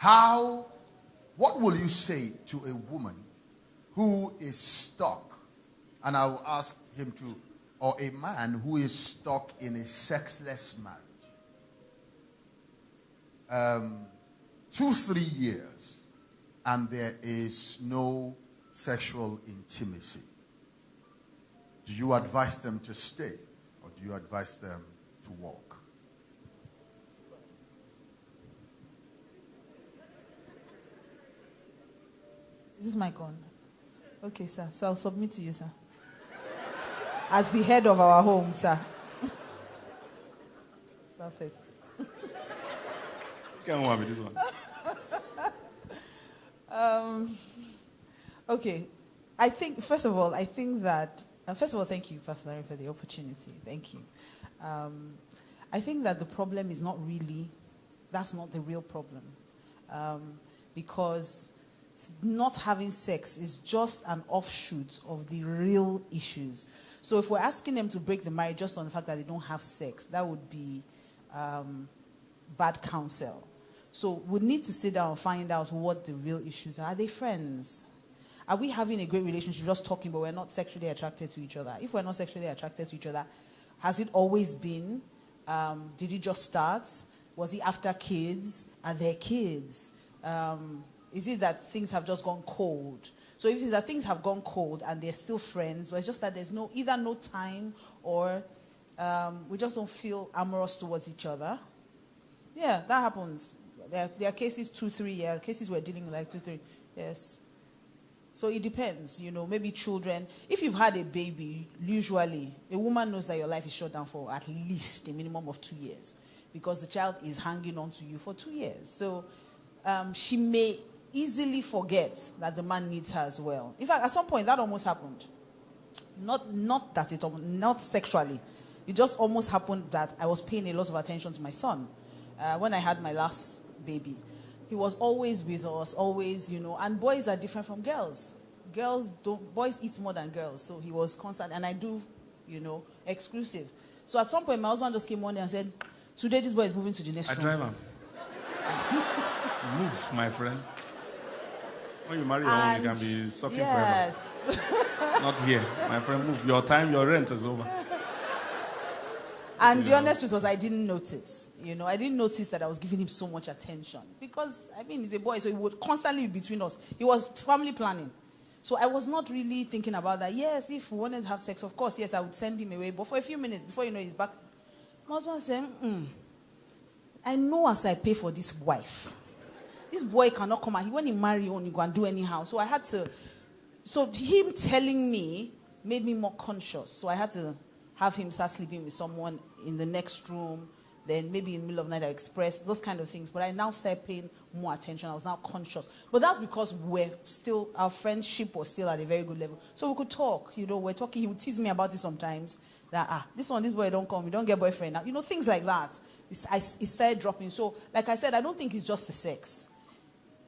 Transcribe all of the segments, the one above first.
What will you say to a woman who is stuck, and I will ask him to, or a man who is stuck in a sexless marriage, 2-3 years, and there is no sexual intimacy? Do you advise them to stay, or do you advise them to walk? Is this mic on? Okay, sir. So I'll submit to you, sir. As the head of our home, sir. Start first. You can't want me this one. Okay. I think, first of all, thank you, Pastor Larry, for the opportunity. Thank you. I think that the problem is that's not the real problem. Because not having sex is just an offshoot of the real issues. So if we're asking them to break the marriage just on the fact that they don't have sex, that would be bad counsel. So we need to sit down and find out what the real issues are. Are they friends? Are we having a great relationship, just talking, but we're not sexually attracted to each other? If we're not sexually attracted to each other, has it always been? Did it just start? Was it after kids? Are there kids? Is it that things have just gone cold? So if it's that things have gone cold and they're still friends, but it's just that there's either no time or we just don't feel amorous towards each other. Yeah, that happens. There are cases 2-3 years, cases we're dealing with like 2-3 years. So it depends, maybe children. If you've had a baby, usually a woman knows that your life is shut down for at least a minimum of 2 years because the child is hanging on to you for 2 years. So she may easily forget that the man needs her as well. In fact, at some point that almost happened. Not sexually. It just almost happened that I was paying a lot of attention to my son. When I had my last baby, he was always with us, always, and boys are different from girls. Boys eat more than girls, so he was constant, and I do, exclusive. So at some point, my husband just came one day and said, today this boy is moving to the next room. I drive him. Move, my friend. When you marry a woman, you can be sucking forever. Not here. My friend, move. Your time, your rent is over. And the honest truth was I didn't notice. I didn't notice that I was giving him so much attention. Because, he's a boy, so he would constantly be between us. He was family planning. So I was not really thinking about that. Yes, if we wanted to have sex, of course, yes, I would send him away. But for a few minutes, before he's back, my husband said, I know as I pay for this wife, this boy cannot come out. When he marry on, you go and do anyhow. So I had to, him telling me made me more conscious. So I had to have him start sleeping with someone in the next room. Then maybe in the middle of the night I express those kind of things. But I now started paying more attention. I was now conscious. But that's because our friendship was still at a very good level. So we could talk. We're talking. He would tease me about it sometimes. That, this boy don't come. You don't get boyfriend now. Things like that. It started dropping. So, like I said, I don't think it's just the sex.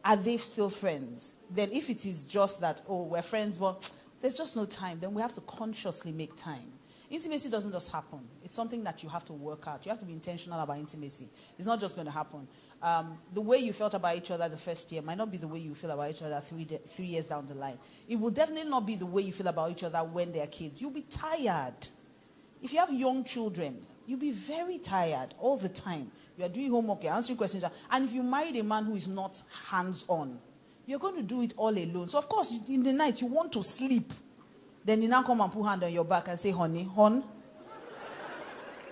Are they still friends? Then if it is just that, we're friends, but there's just no time, then we have to consciously make time. Intimacy doesn't just happen. It's something that you have to work out. You have to be intentional about intimacy. It's not just going to happen. The way you felt about each other the first year might not be the way you feel about each other 3 years down the line. It will definitely not be the way you feel about each other when they're kids. You'll be tired. If you have young children, you'll be very tired all the time. You are doing homework, you're answering questions. And if you married a man who is not hands-on, you're going to do it all alone. So, of course, in the night, you want to sleep. Then you now come and put hand on your back and say, honey, I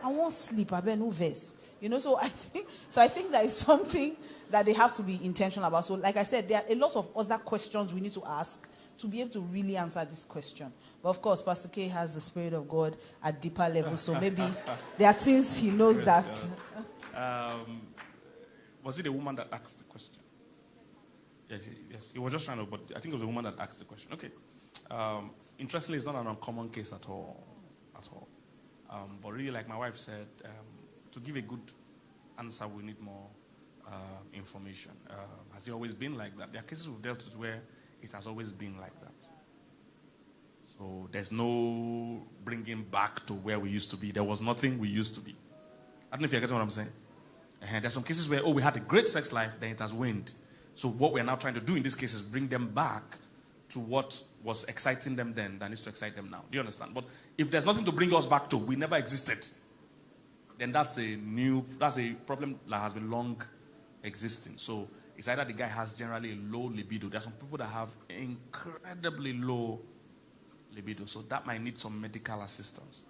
won't sleep. I better no verse. So I think that is something that they have to be intentional about. So, like I said, there are a lot of other questions we need to ask to be able to really answer this question. But of course, Pastor K has the Spirit of God at deeper levels, so maybe there are things he knows that. Was it a woman that asked the question? Yes, he was just trying to, but I think it was a woman that asked the question. Okay. Interestingly, it's not an uncommon case at all. But really, like my wife said, to give a good answer, we need more information. Has it always been like that? There are cases we've dealt with where it has always been like that. So there's no bringing back to where we used to be. There was nothing we used to be. I don't know if you're getting what I'm saying. There's some cases where, we had a great sex life, then it has waned. So what we're now trying to do in this case is bring them back to what was exciting them then that needs to excite them now. Do you understand? But if there's nothing to bring us back to, we never existed, then that's a problem that has been long existing. So it's either the guy has generally a low libido. There are some people that have incredibly low libido. So that might need some medical assistance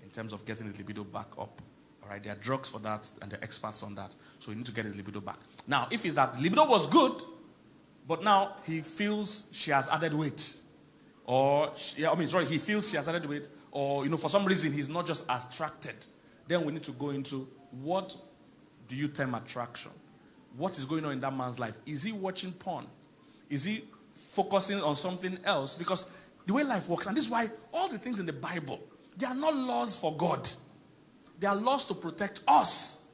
in terms of getting his libido back up. All right, there are drugs for that and they're experts on that. So you need to get his libido back. Now, if it's that libido was good, but now he feels she has added weight. Or, he feels she has added weight. Or, for some reason he's not just attracted. Then we need to go into what do you term attraction? What is going on in that man's life? Is he watching porn? Is he focusing on something else? Because the way life works, and this is why all the things in the Bible, they are not laws for God. They are laws to protect us.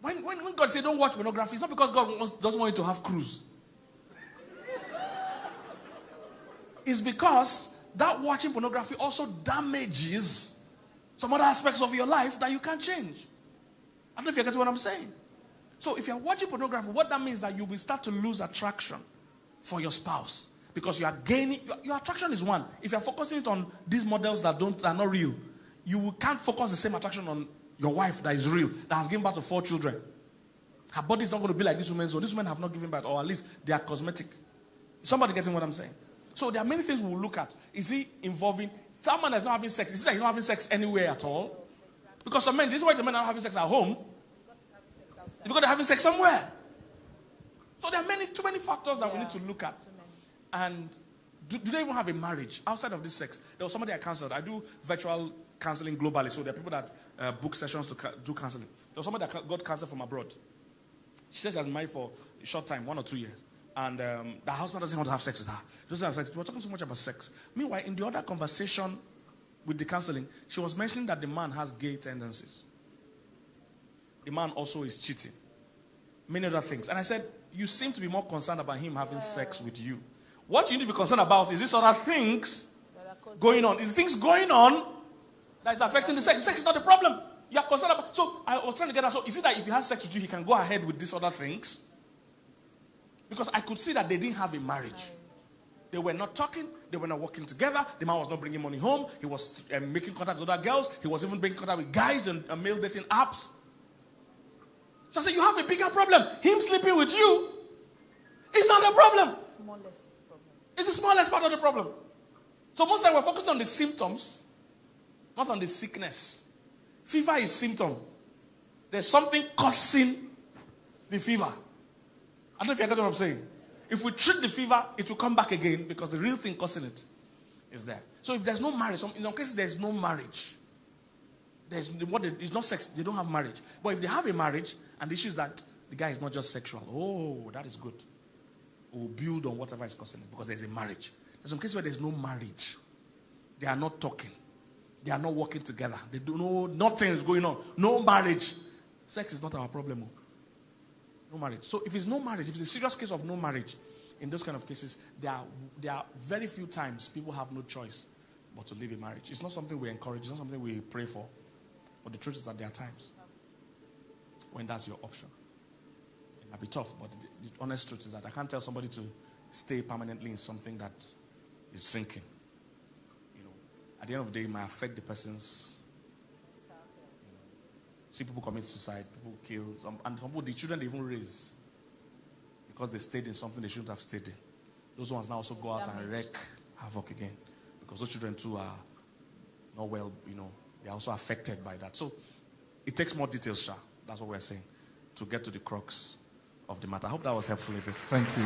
When God said don't watch pornography, it's not because God doesn't want you to have cruise. It's because that watching pornography also damages some other aspects of your life that you can't change. I don't know if you get what I'm saying. So if you're watching pornography, what that means is that you will start to lose attraction for your spouse. Because you are gaining, your attraction is one. If you're focusing it on these models that are not real, you can't focus the same attraction on your wife that is real, that has given birth to 4 children. Her body is not going to be like this woman's own. These women have not given birth, or at least they are cosmetic. Somebody getting what I'm saying? So there are many things we'll look at. Is he involving, someone that's not having sex, is he like not having sex anywhere at all? Because some men, this is why the men are having sex at home. It's because they're having sex somewhere. So there are too many factors that we need to look at. And do they even have a marriage outside of this sex? There was somebody I counseled. I do virtual counseling globally. So there are people that book sessions to do counseling. There was somebody that got counseled from abroad. She says she has been married for a short time, 1 or 2 years. And the husband doesn't want to have sex with her. Doesn't have sex. We were talking so much about sex. Meanwhile, in the other conversation with the counseling, she was mentioning that the man has gay tendencies. The man also is cheating. Many other things. And I said, you seem to be more concerned about him having sex with you. What you need to be concerned about is these other things going on. Is things going on that is affecting the sex. Sex is not the problem. You are concerned about. So I was trying to get that. So is it that if he has sex with you, he can go ahead with these other things? Because I could see that they didn't have a marriage. They were not talking. They were not working together. The man was not bringing money home. He was making contact with other girls. He was even making contact with guys and male dating apps. So I said, you have a bigger problem. Him sleeping with you is not a problem. Smallest problem. It's the smallest part of the problem. So most of the time we're focused on the symptoms, not on the sickness. Fever is symptom. There's something causing the fever. I don't know if you get what I'm saying. If we treat the fever, it will come back again because the real thing causing it is there. So if there's no marriage, in some cases there's no marriage. It's not sex, they don't have marriage. But if they have a marriage and the issue is that the guy is not just sexual, that is good. We'll build on whatever is causing it because there's a marriage. There's some cases where there's no marriage. They are not talking. They are not working together. They don't know, nothing is going on. No marriage. Sex is not our problem. No marriage. So if it's no marriage, if it's a serious case of no marriage, in those kind of cases, there are very few times people have no choice but to live a marriage. It's not something we encourage. It's not something we pray for. But the truth is that there are times when that's your option. It might be tough, but the honest truth is that I can't tell somebody to stay permanently in something that is sinking. At the end of the day, it might affect the person's. See people commit suicide, people kill, and some people, the children they even raise because they stayed in something they shouldn't have stayed in. Those ones now also go out and wreak havoc again because those children too are not well, they're also affected by that. So it takes more details, Sha. That's what we're saying, to get to the crux of the matter. I hope that was helpful a bit. Thank you.